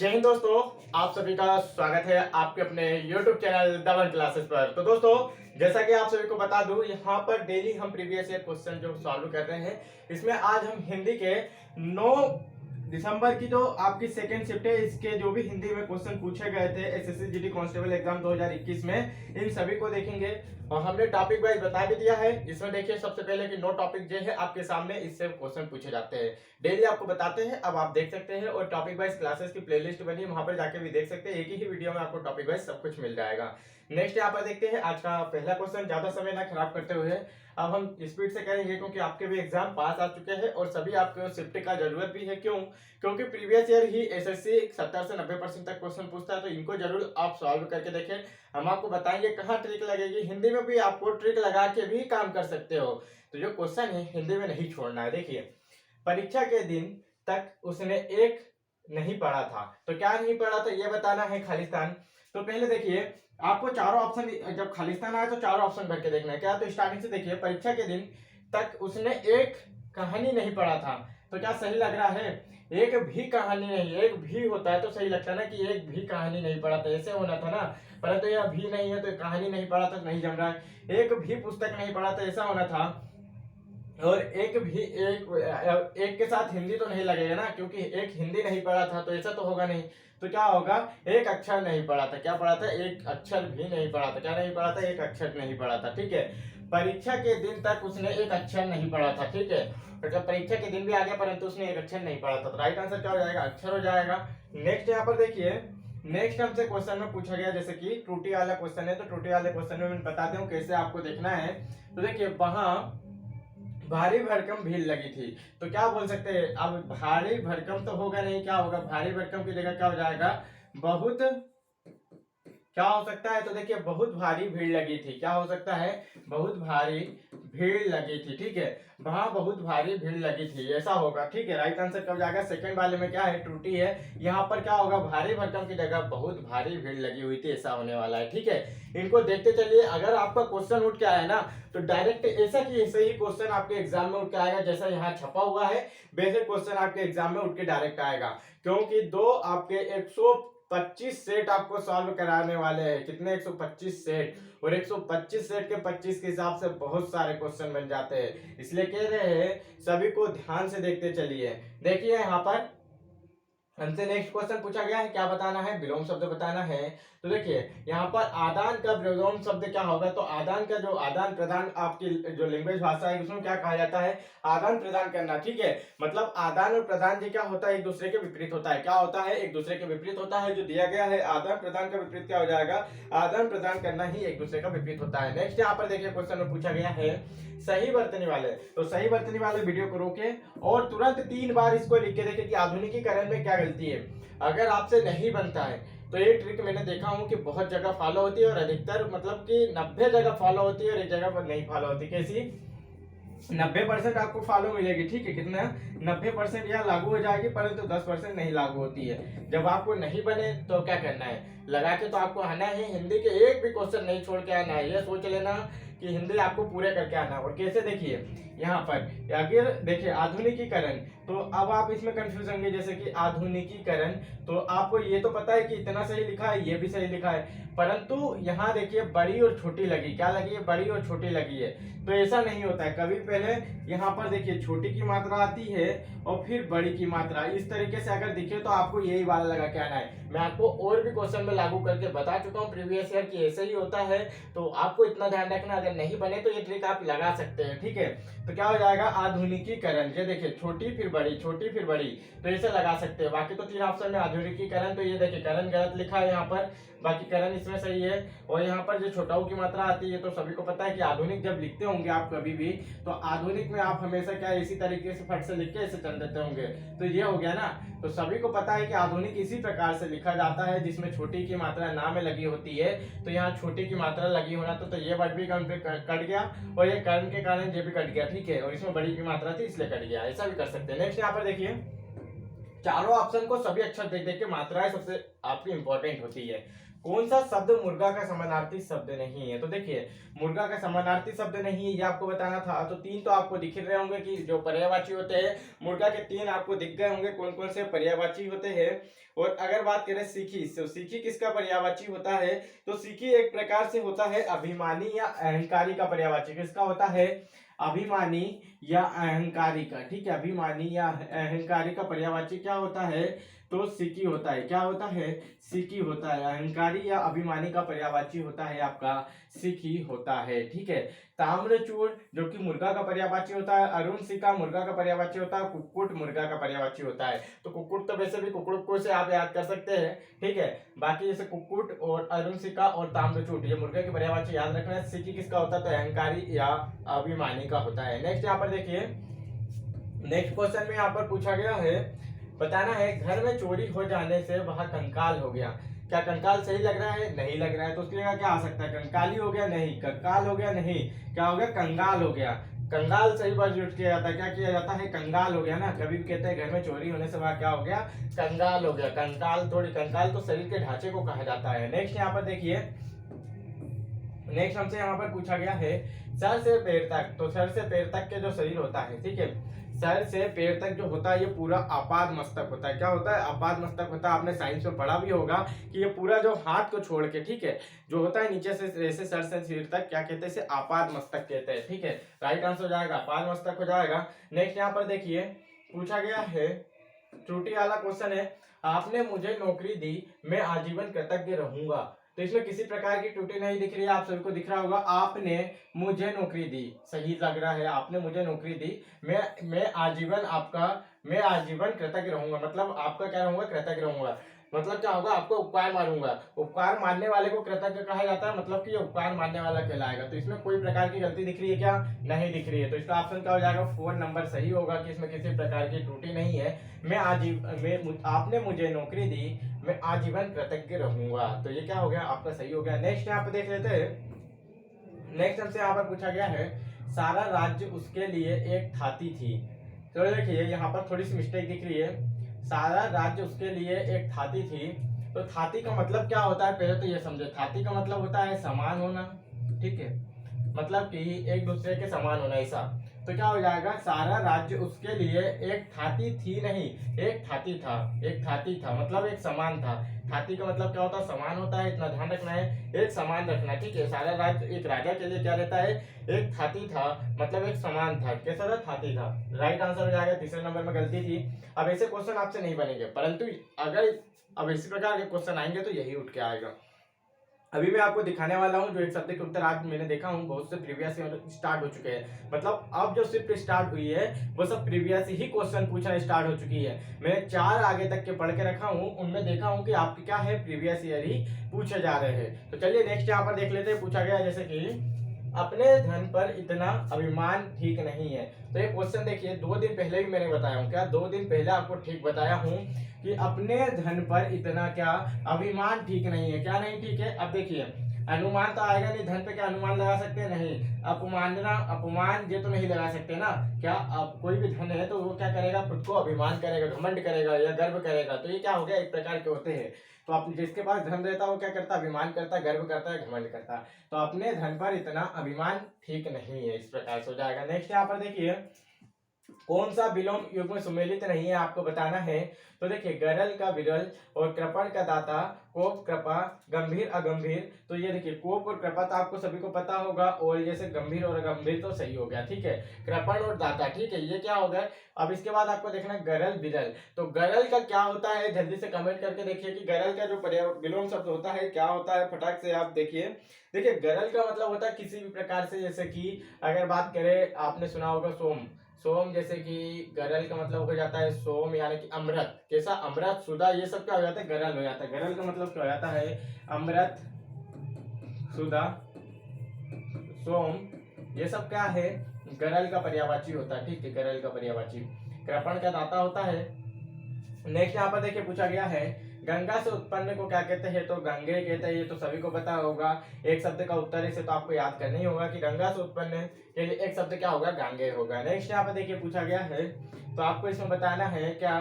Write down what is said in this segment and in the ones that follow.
जय हिंद दोस्तों, आप सभी का स्वागत है आपके अपने YouTube चैनल डबल क्लासेस पर। तो दोस्तों, जैसा कि आप सभी को बता दूं, यहाँ पर डेली हम प्रीवियस ईयर क्वेश्चन जो सॉल्व कर रहे हैं, इसमें आज हम हिंदी के 9 दिसंबर की जो आपकी सेकेंड शिफ्ट है, इसके जो भी हिंदी में क्वेश्चन पूछे गए थे एसएससी जीडी कांस्टेबल एग्जाम 2021 में, इन सभी को देखेंगे। और हमने टॉपिक वाइज बता भी दिया है। इसमें देखिए सबसे पहले कि 9 टॉपिक जो है आपके सामने, इससे क्वेश्चन पूछे जाते हैं, डेली आपको बताते हैं। अब आप देख सकते हैं और टॉपिक वाइज क्लासेस की प्लेलिस्ट बनी है, वहां पर जाके भी देख सकते हैं। एक ही वीडियो में आपको टॉपिक वाइज सब कुछ मिल जाएगा। नेक्स्ट यहाँ पर देखते हैं आज का पहला क्वेश्चन। ज्यादा समय ना खराब करते हुए अब हम स्पीड से करेंगे, क्योंकि आपके भी एग्जाम पास आ चुके हैं और सभी आपको शिफ्ट का जरूरत भी है। क्यों? क्योंकि प्रीवियस ईयर ही एसएससी 70 से 90% तक क्वेश्चन पूछता है, तो इनको जरूर आप सॉल्व करके देखें। हम आपको बताएंगे कहाँ ट्रिक लगेगी। हिंदी में भी आपको ट्रिक लगा के भी काम कर सकते हो। तो जो क्वेश्चन है हिंदी में नहीं छोड़ना है। देखिए, परीक्षा के दिन तक उसने एक नहीं पढ़ा था, तो क्या नहीं पढ़ा था ये बताना है। खालिस्तान। तो पहले देखिए, आपको चारों ऑप्शन, जब खालिस्तान आए तो चारों ऑप्शन भर के देखना है। क्या? तो स्टार्टिंग से देखिए, परीक्षा के दिन तक उसने एक कहानी नहीं पढ़ा था। तो क्या सही लग रहा है? एक भी कहानी नहीं, एक भी होता है तो सही लगता है ना कि एक भी कहानी नहीं पढ़ा था, ऐसे होना था ना। परंतु यह भी नहीं है तो कहानी नहीं पढ़ा था, नहीं जम रहा है। एक भी पुस्तक नहीं पढ़ा था, ऐसा होना था। और एक के साथ हिंदी तो नहीं लगेगा ना, क्योंकि एक हिंदी नहीं पढ़ा था, तो ऐसा तो होगा नहीं। तो क्या होगा? एक अक्षर नहीं पढ़ा था। क्या पढ़ा था? एक अक्षर भी नहीं पढ़ा था। क्या नहीं पढ़ा था? एक अक्षर नहीं पढ़ा था। ठीक है, परीक्षा के दिन तक उसने एक अक्षर नहीं पढ़ा था। ठीक है, मतलब परीक्षा के दिन भी आ गया परंतु उसने एक अक्षर नहीं पढ़ा था। तो राइट आंसर क्या हो जाएगा? अक्षर हो जाएगा। नेक्स्ट यहाँ पर देखिए, नेक्स्ट हमसे क्वेश्चन में पूछा गया, जैसे कि त्रुटि वाला क्वेश्चन है। तो त्रुटि वाले क्वेश्चन में मैं बताता हूँ कैसे आपको देखना है। तो देखिए, वहां भारी भरकम भीड़ लगी थी, तो क्या बोल सकते हैं? अब भारी भरकम तो होगा नहीं, क्या होगा? भारी भरकम की जगह क्या हो जाएगा? बहुत, क्या हो सकता है? तो देखिए, बहुत भारी भीड़ लगी थी। क्या हो सकता है? बहुत भारी भीड़ लगी थी। ठीक है, वहां बहुत भारी भीड़ लगी थी, ऐसा होगा। ठीक है, राइट आंसर कब जाएगा? सेकंड वाले में क्या है? त्रुटि है। यहाँ पर क्या होगा? भारी भरकम की जगह बहुत भारी भीड़ लगी हुई थी, ऐसा होने वाला है। ठीक है, इनको देखते चलिए। अगर आपका क्वेश्चन उठ के आया ना, तो डायरेक्ट ऐसा कि ऐसे ही क्वेश्चन आपके एग्जाम में उठ के आएगा, जैसा यहाँ छपा हुआ है वैसे क्वेश्चन आपके एग्जाम में उठ के डायरेक्ट आएगा। क्योंकि दो आपके 125 सेट आपको सॉल्व कराने वाले हैं। कितने? 125 सेट। और 125 सेट के 25 के हिसाब से बहुत सारे क्वेश्चन बन जाते हैं, इसलिए कह रहे हैं सभी को ध्यान से देखते चलिए। देखिए, यहाँ पर हमसे नेक्स्ट क्वेश्चन पूछा गया है, क्या बताना है? विलोम शब्द बताना है। तो देखिए, यहाँ पर आदान का विलोम शब्द क्या होगा? तो आदान का जो आदान प्रदान आपकी जो लैंग्वेज भाषा है, उसमें क्या कहा जाता है? आदान प्रदान करना। ठीक है, मतलब आदान और प्रदान जी क्या होता है? एक दूसरे के विपरीत होता है। क्या होता है? एक दूसरे के विपरीत होता है। जो दिया गया है आदान प्रदान का विपरीत क्या हो जाएगा? आदान प्रदान करना ही एक दूसरे का विपरीत होता है। नेक्स्ट यहाँ पर देखिए, क्वेश्चन में पूछा गया है सही वर्तनी वाले। तो सही वर्तनी वाले वीडियो को रोके और तुरंत 3 बार इसको लिख के देखें कि आधुनिकीकरण में क्या गलती है। अगर आपसे नहीं बनता है तो ये ट्रिक मैंने देखा हूं कि बहुत जगह फॉलो होती है, और अधिकतर मतलब कि 90 जगह फॉलो होती है और एक जगह पर नहीं फॉलो होती। कैसी? 90% आपको फॉलो मिलेगी। ठीक है, कितना? 90% यह लागू हो जाएगी, परंतु 10% नहीं लागू होती है। जब आपको नहीं बने तो क्या करना है? लगा के तो आपको आना है। हिंदी के एक भी क्वेश्चन नहीं छोड़ के आना है। यह सोच लेना कि हिंदी आपको पूरे करके आना। और कैसे? देखिए, यहाँ पर अगर देखिए आधुनिकीकरण, तो अब आप इसमें कंफ्यूज होंगे, जैसे कि आधुनिकीकरण, तो आपको ये तो पता है कि इतना सही लिखा है, ये भी सही लिखा है, परंतु यहाँ देखिए बड़ी और छोटी लगी। क्या लगी है? बड़ी और छोटी लगी है। तो ऐसा नहीं होता है कभी। पहले यहाँ पर देखिए छोटी की मात्रा आती है और फिर बड़ी की मात्रा, इस तरीके से अगर दिखे तो आपको यही वाला लगा के आना है। मैं आपको और भी क्वेश्चन में लागू करके बता चुका हूँ प्रीवियस ईयर की ऐसे ही होता है, तो आपको इतना ध्यान रखना। अगर नहीं बने तो ये ट्रिक आप लगा सकते हैं। ठीक है, तो क्या हो जाएगा? आधुनिकीकरण। ये देखिए, छोटी फिर बड़ी, छोटी फिर बड़ी, तो ऐसे लगा सकते हैं। बाकी तो 3 ऑप्शन में आधुनिकीकरण, तो ये देखिए करण गलत लिखा है यहाँ पर, बाकी करण इसमें सही है। और यहाँ पर जो छोटाऊ की मात्रा आती है, तो सभी को पता है कि आधुनिक जब लिखते होंगे आप कभी भी, तो आधुनिक में आप हमेशा क्या इसी तरीके से फट से लिख के ऐसे चल देते होंगे। तो ये हो गया ना। तो सभी को पता है कि आधुनिक इसी प्रकार से लिखा जाता है, जिसमें छोटी की मात्रा ना में लगी होती है। तो यहाँ छोटी की मात्रा लगी होना, तो ये वर्ड भी कट गया और ये कर्ण के कारण ये भी कट गया। ठीक है, और इसमें बड़ी की मात्रा थी इसलिए कट गया। ऐसा भी कर सकते हैं। नेक्स्ट यहाँ पर देखिए, चारों ऑप्शन को सभी अक्षर देख देख के मात्राएं सबसे आपकी इंपॉर्टेंट होती है। कौन सा शब्द मुर्गा का समानार्थी शब्द नहीं है? तो देखिए मुर्गा का समानार्थी शब्द नहीं है, ये आपको बताना था। तो तीन तो आपको दिख रहे होंगे कि जो पर्यायवाची होते हैं, मुर्गा के तीन आपको दिख गए होंगे कौन कौन से पर्यायवाची होते हैं। और अगर बात करें सीखी, तो सीखी किसका पर्यायवाची होता है? तो सीखी एक प्रकार से होता है अभिमानी या अहंकारी का पर्यायवाची। किसका होता है? अभिमानी या अहंकारी का। ठीक है, अभिमानी या अहंकारी का पर्यायवाची क्या होता है? तो सिकी होता है। क्या होता है? सिकी होता है। अहंकारी या अभिमानी का पर्यायवाची होता है आपका सिकी होता है। ठीक है, ताम्रचूड़ जो कि मुर्गा का पर्यायवाची होता है, अरुण सिका मुर्गा का पर्यायवाची होता है, कुक्कुट मुर्गा का पर्यायवाची होता है। तो कुक्कुट तो वैसे भी कुक्कुट से आप याद कर सकते हैं। ठीक है, बाकी जैसे कुक्कुट और अरुण सिका और ताम्रचूड़ ये मुर्गे के पर्यायवाची याद रखना है। सिकी किसका होता है? तो अहंकारी या अभिमानी का होता है। नेक्स्ट यहाँ पर देखिए, नेक्स्ट क्वेश्चन में यहाँ पर पूछा गया है, बताना है घर में चोरी हो जाने से वह कंकाल हो गया। क्या कंकाल सही लग रहा है? नहीं लग रहा है। तो उसके लिए क्या आ सकता है? कंकाली हो गया? नहीं। कंकाल हो गया? नहीं। क्या हो गया? कंगाल हो गया। कंगाल सही बात यूज किया जाता है। क्या किया जाता है? कंगाल हो गया ना। कभी भी कहते हैं घर में चोरी होने से वह क्या हो गया? कंगाल हो गया। कंकाल थोड़ी, कंकाल तो शरीर के ढांचे को कहा जाता है। नेक्स्ट यहाँ पर देखिए, नेक्स्ट हमसे यहाँ पर पूछा गया है सर से पैर तक। तो सर से पैर तक के जो शरीर होता है, ठीक है, सर से पैर तक जो होता है ये पूरा आपाद मस्तक होता है। क्या होता है? आपाद मस्तक होता है। आपने साइंस में पढ़ा भी होगा कि ये पूरा जो हाथ को छोड़ के, ठीक है, जो होता है नीचे से ऐसे सर से सिर तक, क्या कहते हैं? इसे आपाद मस्तक कहते हैं। ठीक है, राइट आंसर हो जाएगा आपाद मस्तक हो जाएगा। नेक्स्ट यहाँ पर देखिए, पूछा गया है त्रुटि वाला क्वेश्चन है, आपने मुझे नौकरी दी, मैं आजीवन कृतज्ञ रहूंगा। तो इसमें किसी प्रकार की त्रुटि नहीं दिख रही है, आप सभी को दिख रहा होगा आपने मुझे नौकरी दी, सही लग रहा है। आपने मुझे नौकरी दी, मैं आजीवन आपका, मैं आजीवन कृतज्ञ रहूंगा, मतलब आपका क्या रहूंगा? कृतज्ञ रहूंगा। मतलब क्या होगा? आपको उपकार मानूंगा। उपकार मानने वाले को कृतज्ञ कहा जाता है, मतलब कि ये उपकार मानने वाला कहलाएगा। तो इसमें कोई प्रकार की गलती दिख रही है क्या? नहीं दिख रही है। तो इसका ऑप्शन क्या हो जाएगा? 4 नंबर सही होगा कि इसमें किसी प्रकार की त्रुटि नहीं है। आपने मुझे नौकरी दी, मैं आजीवन कृतज्ञ रहूंगा। तो ये क्या हो गया? आपका सही हो गया। नेक्स्ट यहाँ पे देख लेते हैं। नेक्स्ट हमसे यहाँ पर पूछा गया है, सारा राज्य उसके लिए एक थाती थी। तो देखिए यहाँ पर थोड़ी सी मिस्टेक दिख रही है। सारा राज्य उसके लिए एक थाती थी। तो थाती का मतलब क्या होता है? पहले तो ये समझे, थाती का मतलब होता है समान होना। ठीक है, मतलब कि एक दूसरे के समान होना, ऐसा। तो क्या हो जाएगा? सारा राज्य उसके लिए एक थाती थी, नहीं एक थाती था। एक थाती था मतलब एक समान था। थाती का मतलब क्या होता है? समान होता है, इतना ध्यान रखना है, एक समान रखना। ठीक है, सारा राज्य एक राजा के लिए क्या रहता है? एक थाती था, मतलब एक समान था। कैसा था? थाती था। राइट आंसर हो जाएगा। तीसरे नंबर में गलती थी। अब ऐसे क्वेश्चन आपसे नहीं बनेंगे, परंतु अगर अब इसी प्रकार के क्वेश्चन आएंगे तो यही उठ के आएगा। अभी मैं आपको दिखाने वाला हूं जो एक शब्द के उत्तर आज मैंने देखा हूं बहुत से प्रीवियस स्टार्ट हो चुके हैं। मतलब अब जो शिफ्ट स्टार्ट हुई है वो सब प्रीवियस ही क्वेश्चन पूछना स्टार्ट हो चुकी है। मैंने 4 आगे तक के पढ़ के रखा हूं, उनमें देखा हूं कि आपके क्या है? प्रीवियस ईयर ही पूछे जा रहे हैं। तो चलिए नेक्स्ट यहाँ पर देख लेते हैं। पूछा गया जैसे कि अपने धन पर इतना अभिमान ठीक नहीं है। तो ये क्वेश्चन देखिए 2 दिन पहले भी मैंने बताया हूँ। क्या 2 दिन पहले आपको ठीक बताया हूँ कि अपने धन पर इतना क्या अभिमान ठीक नहीं है। क्या नहीं ठीक है? अब देखिए अनुमान तो आएगा नहीं, धन पे क्या अनुमान लगा सकते हैं? नहीं। अपमानना, अपमान ये तो नहीं लगा सकते ना। क्या अब कोई भी धन है तो वो क्या करेगा? खुद को अभिमान करेगा, घमंड करेगा या गर्व करेगा। तो ये क्या हो गया? एक प्रकार के होते हैं। तो आप जिसके पास धन रहता है वो क्या करता है? अभिमान करता है, गर्व करता है, घमंड करता है। तो अपने धन पर इतना अभिमान ठीक नहीं है, इस प्रकार से हो जाएगा। नेक्स्ट यहाँ पर देखिए, कौन सा विलोम युग में सुमेलित नहीं है आपको बताना है। तो देखिए गरल का विरल और कृपण का दाता, कोप कृपा, गंभीर अगंभीर। तो ये देखिए कोप और कृपा तो आपको सभी को पता होगा, और जैसे गंभीर और अगंभीर तो सही हो गया। ठीक है, कृपण और दाता, ठीक है, ये क्या हो गया। अब इसके बाद आपको देखना है गरल विरल। तो गरल का क्या होता है? जल्दी से कमेंट करके देखिए कि गरल का जो विलोम शब्द होता है क्या होता है। फटाक से आप देखिए। देखिए गरल का मतलब होता है किसी भी प्रकार से, जैसे कि अगर बात करें, आपने सुना होगा सोम। सोम जैसे कि गरल का मतलब हो जाता है सोम, यानी कि अमृत। कैसा? अमृत, सुधा, ये सब क्या हो जाता है? गरल हो जाता है। गरल का मतलब क्या हो जाता है? अमृत, सुधा, सोम, ये सब क्या है? गरल का पर्यायवाची होता है। ठीक है, गरल का पर्यायवाची। कृपण का दाता होता है। नेक्स्ट यहाँ पर देखिए पूछा गया है, गंगा से उत्पन्न को क्या कहते हैं? तो गंगे कहते हैं। ये तो सभी को पता होगा। एक शब्द का उत्तर है, से तो आपको याद करना ही होगा कि गंगा से उत्पन्न के लिए एक शब्द क्या होगा? गांगे होगा। नेक्स्ट यहाँ पे देखिए पूछा गया है, तो आपको इसमें बताना है क्या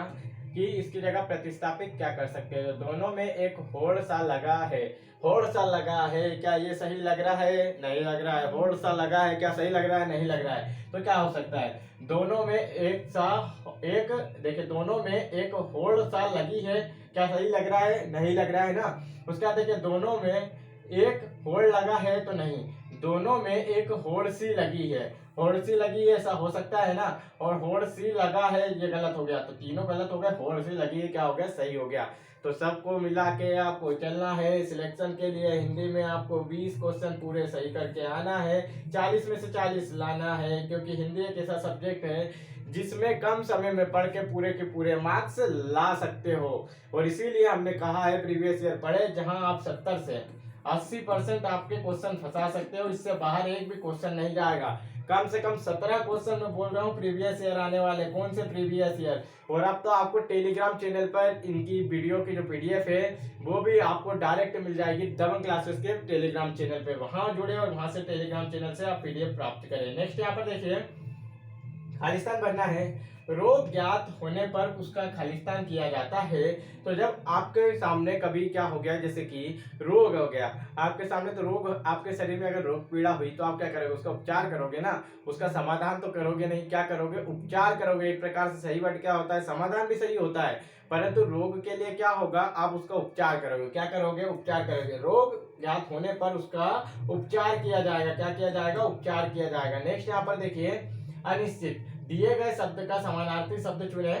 कि इसकी जगह प्रतिस्थापित क्या कर सकते हैं। दोनों में एक होड़ सा लगा है, होड़ सा लगा है, क्या ये सही लग रहा है? नहीं लग रहा है। होड़ सा लगा है, क्या सही लग रहा है? नहीं लग रहा है। तो क्या हो सकता है? दोनों में एक देखिए, दोनों में एक होड़ सा लगी है, क्या सही लग रहा है? नहीं लग रहा है ना। उसके बाद देखिए, दोनों में एक होड़ लगा है तो नहीं, दोनों में एक होड़ सी लगी है, होड़ सी लगी है, ऐसा हो सकता है ना। और होड़ सी लगा है, ये गलत हो गया, तो तीनों गलत हो गए। होड़ सी लगी है क्या हो गया? सही हो गया। तो सबको मिला के आपको चलना है सिलेक्शन के लिए। हिंदी में आपको 20 क्वेश्चन पूरे सही करके आना है, 40 में से 40 लाना है, क्योंकि हिंदी एक ऐसा सब्जेक्ट है जिसमें कम समय में पढ़ के पूरे मार्क्स ला सकते हो। और इसीलिए हमने कहा है प्रीवियस ईयर पढ़े, जहां आप 70 से 80% आपके क्वेश्चन फंसा सकते हो, इससे बाहर एक भी क्वेश्चन नहीं जाएगा। कम से कम 17 क्वेश्चन मैं बोल रहा हूँ प्रीवियस ईयर आने वाले। कौन से प्रीवियस ईयर? और अब तो आपको टेलीग्राम चैनल पर इनकी वीडियो की जो पीडीएफ है वो भी आपको डायरेक्ट मिल जाएगी दबंग क्लासेस के टेलीग्राम चैनल पे। वहां जुड़े और वहां से टेलीग्राम चैनल से आप पीडीएफ प्राप्त करें। नेक्स्ट यहाँ पर देखिए, खालिस्तान बनना है। रोग ज्ञात होने पर उसका खालिस्तान किया जाता है। तो जब आपके सामने कभी क्या हो गया, जैसे कि रोग हो गया आपके सामने, तो रोग आपके शरीर में अगर रोग पीड़ा हुई तो आप क्या करोगे? उसका उपचार करोगे ना। उसका समाधान तो करोगे नहीं, क्या करोगे? उपचार करोगे। एक प्रकार से सही वर्ड क्या होता है? समाधान भी सही होता है, परंतु रोग के लिए क्या होगा? आप उसका उपचार करोगे। क्या करोगे? उपचार करोगे। रोग ज्ञात होने पर उसका उपचार किया जाएगा। क्या किया जाएगा? उपचार किया जाएगा। नेक्स्ट यहाँ पर देखिए, अनिश्चित। दिए गए शब्द का समानार्थी शब्द चुने।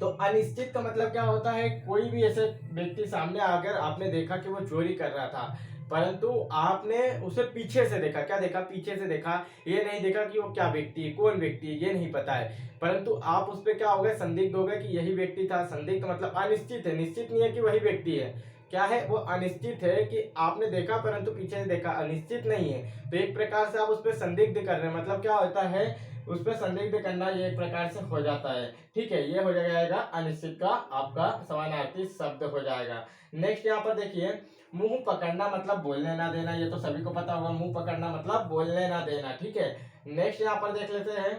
तो अनिश्चित का मतलब क्या होता है? कोई भी ऐसे व्यक्ति सामने आकर आपने देखा कि वो चोरी कर रहा था, परंतु आपने उसे पीछे से देखा। क्या देखा? पीछे से देखा। ये नहीं देखा कि वो क्या व्यक्ति है, कौन व्यक्ति है, ये नहीं पता है, परंतु आप उस पर क्या हो गए? संदिग्ध हो गए कि यही व्यक्ति था। संदिग्ध मतलब अनिश्चित है, निश्चित नहीं है कि वही व्यक्ति है। क्या है? वो अनिश्चित है कि आपने देखा परंतु पीछे से देखा, अनिश्चित नहीं है। तो एक प्रकार से आप उस पर संदिग्ध कर रहे हैं। मतलब क्या होता है? उस पर संदिग्ध करना, ये एक प्रकार से हो जाता है। ठीक है, ये हो जाएगा अनिश्चित का आपका समानार्थी शब्द हो जाएगा। नेक्स्ट यहाँ पर देखिए, मुंह पकड़ना मतलब बोलने ना देना। ये तो सभी को पता होगा, मुंह पकड़ना मतलब बोलने ना देना। ठीक है, नेक्स्ट यहाँ पर देख लेते हैं।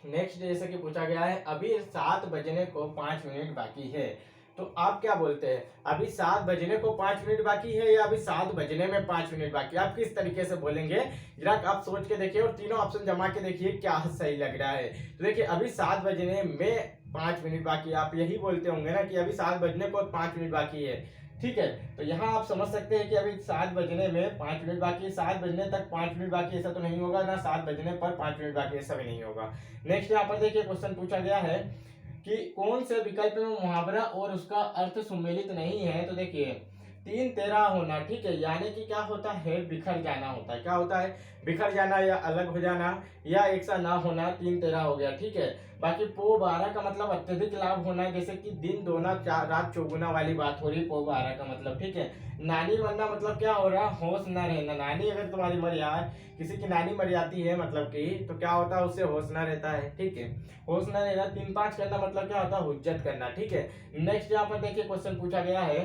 नेक्स्ट जैसे कि पूछा गया है, अभी 7 बजने को 5 मिनट बाकी है। तो आप क्या बोलते हैं? अभी 7 बजने को 5 मिनट बाकी है या अभी 7 बजने में 5 मिनट बाकी है? आप किस तरीके से बोलेंगे जरा आप सोच के देखिए और तीनों ऑप्शन जमा के देखिए क्या सही लग रहा है। तो देखिए, अभी 7 बजने में 5 मिनट बाकी है, आप यही बोलते होंगे ना कि अभी 7 बजने को 5 मिनट बाकी है। ठीक है, तो यहाँ आप समझ सकते हैं कि अभी 7 बजने में 5 मिनट बाकी है। 7 बजने तक 5 मिनट बाकी, ऐसा तो नहीं होगा ना। 7 बजने पर 5 मिनट बाकी, ऐसा भी नहीं होगा। नेक्स्ट यहाँ पर देखिए, क्वेश्चन पूछा गया है कि कौन से विकल्प में मुहावरा और उसका अर्थ सुमेलित नहीं है। तो देखिए, 3-13 होना। ठीक है, यानी कि क्या होता है? बिखर जाना होता है। क्या होता है? बिखर जाना या अलग हो जाना या एक सा ना होना, 3-13 हो गया। ठीक है, बाकी पो 12 का मतलब अत्यधिक लाभ होना, जैसे कि दिन दोना रात चौगुना वाली बात हो रही पो 12 का मतलब। ठीक है, नानी मरना मतलब क्या हो रहा? होश न रहना। नानी अगर तुम्हारी मर जाए, किसी की नानी मर जाती है मतलब कि, तो क्या होता है? उससे होश न रहता है। ठीक है, होश न रहना। 3-5 करना मतलब क्या होता है? हुज्जत करना। ठीक है, नेक्स्ट यहाँ पर देखिए, क्वेश्चन पूछा गया है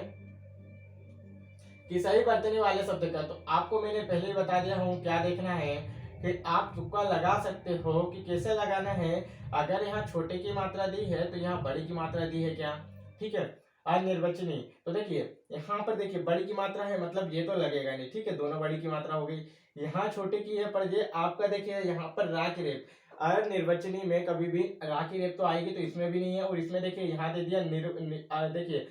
कि सही बरतने वाले शब्द का। तो आपको मैंने पहले ही बता दिया हूँ क्या देखना है कि आप तुक्का लगा सकते हो कि कैसे लगाना है। अगर यहाँ छोटे की मात्रा दी है तो यहाँ बड़ी की मात्रा दी है क्या? ठीक है, अनिर्वचनीय। तो देखिए, यहाँ पर देखिए बड़ी की मात्रा है, मतलब ये तो लगेगा नहीं। ठीक है, दोनों बड़ी की मात्रा हो गई। यहाँ छोटे की है, पर ये आपका देखिए यहाँ पर रा की रेप, अनिर्वचनीय में कभी भी रा की रेप तो आएगी, तो इसमें भी नहीं है। और इसमें देखिए यहाँ दे दिया देखिए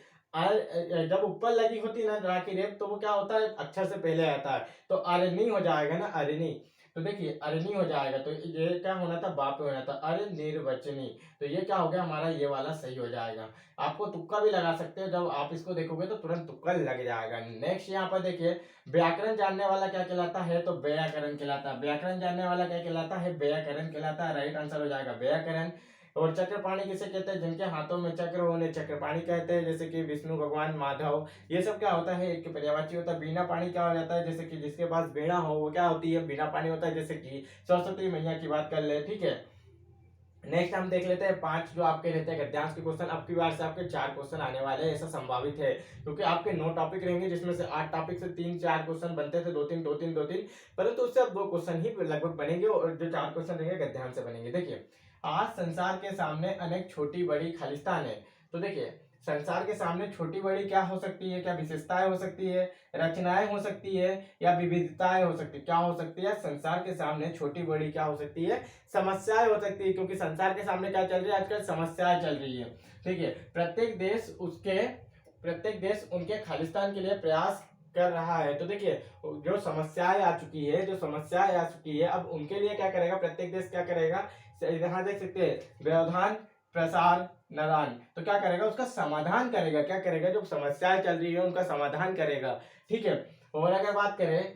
जब ऊपर लगी होती है ना रा की रेप, तो वो क्या होता है? अक्षर से पहले आता है, तो अरनी हो जाएगा ना, अरनी। तो देखिए अरनी हो जाएगा, तो ये क्या होना था? बाप होना था, अनिर्वचनीय। तो ये क्या हो गया हमारा? ये वाला सही हो जाएगा। आपको तुक्का भी लगा सकते हो, जब आप इसको देखोगे तो तुरंत तुक्का लग जाएगा। नेक्स्ट यहाँ पर देखिए, व्याकरण जानने वाला क्या कहलाता है? तो व्याकरण कहलाता है। व्याकरण जानने वाला क्या कहलाता है? व्याकरण कहलाता है। राइट आंसर हो जाएगा व्याकरण। और चक्रपाणी किसे कहते हैं? जिनके हाथों में चक्र हो उन्हें चक्रपाणी कहते हैं, जैसे कि विष्णु भगवान, माधव, ये सब क्या होता है? एक पर्यायवाची होता है। बीना पानी क्या हो जाता है? जैसे कि जिसके पास बीणा हो वो क्या होती है? बीना पानी होता है, जैसे कि सरस्वती मैया की बात कर ले। ठीक है, नेक्स्ट हम देख लेते हैं 5 जो आपके रहते हैं गद्यांश के क्वेश्चन। अब की बार से आपके 4 क्वेश्चन आने वाले हैं, ऐसा संभावित है, क्योंकि आपके 9 टॉपिक रहेंगे, जिसमें से 8 टॉपिक से 3-4 क्वेश्चन बनते थे, 2-3, परंतु उससे अब 2 क्वेश्चन ही लगभग बनेंगे और जो 4 क्वेश्चन रहेंगे गद्यांश से बनेंगे। देखिए, आज संसार के सामने अनेक छोटी बड़ी खालिस्तान है। तो देखिए, संसार के सामने छोटी बड़ी क्या हो सकती है, क्या विशेषताएं हो सकती है, रचनाएं हो सकती है, या विविधताएं हो सकती है। क्या हो सकती है? संसार के सामने छोटी बड़ी क्या हो सकती है? समस्याएं हो सकती है, क्योंकि संसार के सामने क्या चल रही है आजकल? समस्याएं चल रही है। ठीक है, प्रत्येक देश उनके खालिस्तान के लिए प्रयास कर रहा है। तो देखिए, जो समस्याएं आ चुकी है, अब उनके लिए क्या करेगा प्रत्येक देश? क्या करेगा? यहाँ देख सकते हैं, व्यवधान प्रसार नादान। तो क्या करेगा? उसका समाधान करेगा। क्या करेगा? जो समस्याएं चल रही है उनका समाधान करेगा। ठीक है, और अगर बात करें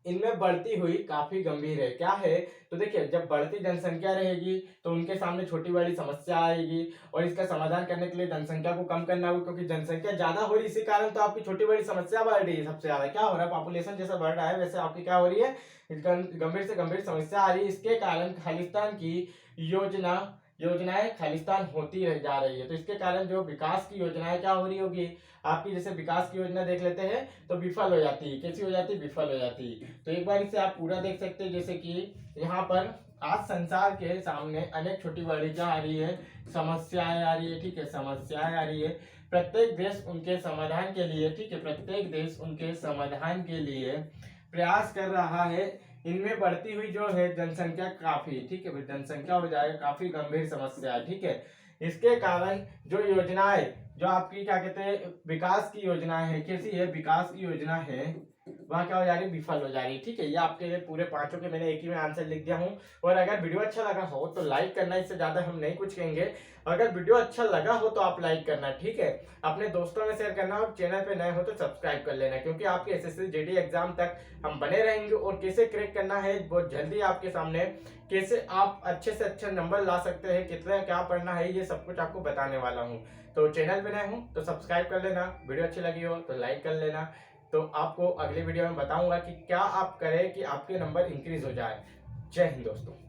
इनमें बढ़ती हुई काफी गंभीर है। क्या है? तो देखिए, जब बढ़ती जनसंख्या रहेगी तो उनके सामने छोटी बड़ी समस्या आएगी, और इसका समाधान करने के लिए जनसंख्या को कम करना होगा, क्योंकि जनसंख्या ज्यादा हो रही है, इसी कारण तो आपकी छोटी बड़ी समस्या बढ़ रही है। सबसे ज्यादा क्या हो रहा है? पॉपुलेशन जैसा बढ़ रहा है, वैसे आपकी क्या हो रही है? गंभीर से गंभीर समस्या आ रही है। इसके कारण खालिस्तान की योजनाएं खालिस्तान होती रह जा रही है। तो इसके कारण जो विकास की योजनाएं क्या हो रही होगी आपकी? जैसे विकास की योजना देख लेते हैं तो विफल हो जाती है। कैसी हो जाती है? विफल हो जाती है। तो एक बार इसे आप पूरा देख सकते हैं, जैसे कि यहाँ पर आज संसार के सामने अनेक छोटी बड़ी क्या आ रही है? समस्याएं आ रही है। ठीक है, समस्याएं आ रही है। प्रत्येक देश उनके समाधान के लिए, ठीक है, प्रत्येक देश उनके समाधान के लिए प्रयास कर रहा है। इनमें बढ़ती हुई जो है जनसंख्या काफी, ठीक है, जनसंख्या हो जाएगा काफी गंभीर समस्या है। ठीक है, इसके कारण जो योजनाएं, जो आपकी क्या कहते हैं विकास की योजनाएं है, कैसी है? विकास की योजना है वहाँ क्या हो जा रही है? विफल हो जा रही है। ठीक है, ये आपके लिए पूरे पांचों के मैंने एक ही में आंसर लिख दिया हूँ। और अगर वीडियो अच्छा लगा हो तो लाइक करना, इससे ज्यादा हम नहीं कुछ कहेंगे। अगर वीडियो अच्छा लगा हो तो आप लाइक करना, ठीक है, अपने दोस्तों में शेयर करना, और चैनल पे नए हो तो सब्सक्राइब कर लेना, क्योंकि आपके एसएससी जीडी एग्जाम तक हम बने रहेंगे। और कैसे क्रैक करना है बहुत जल्दी आपके सामने, कैसे आप अच्छे से अच्छे नंबर ला सकते हैं, कितना क्या पढ़ना है, ये सब कुछ आपको बताने वाला हूँ। तो चैनल पे नए हो तो सब्सक्राइब कर लेना, वीडियो अच्छी लगी हो तो लाइक कर लेना। तो आपको अगले वीडियो में बताऊंगा कि क्या आप करें कि आपके नंबर इंक्रीज हो जाए। जय हिंद दोस्तों।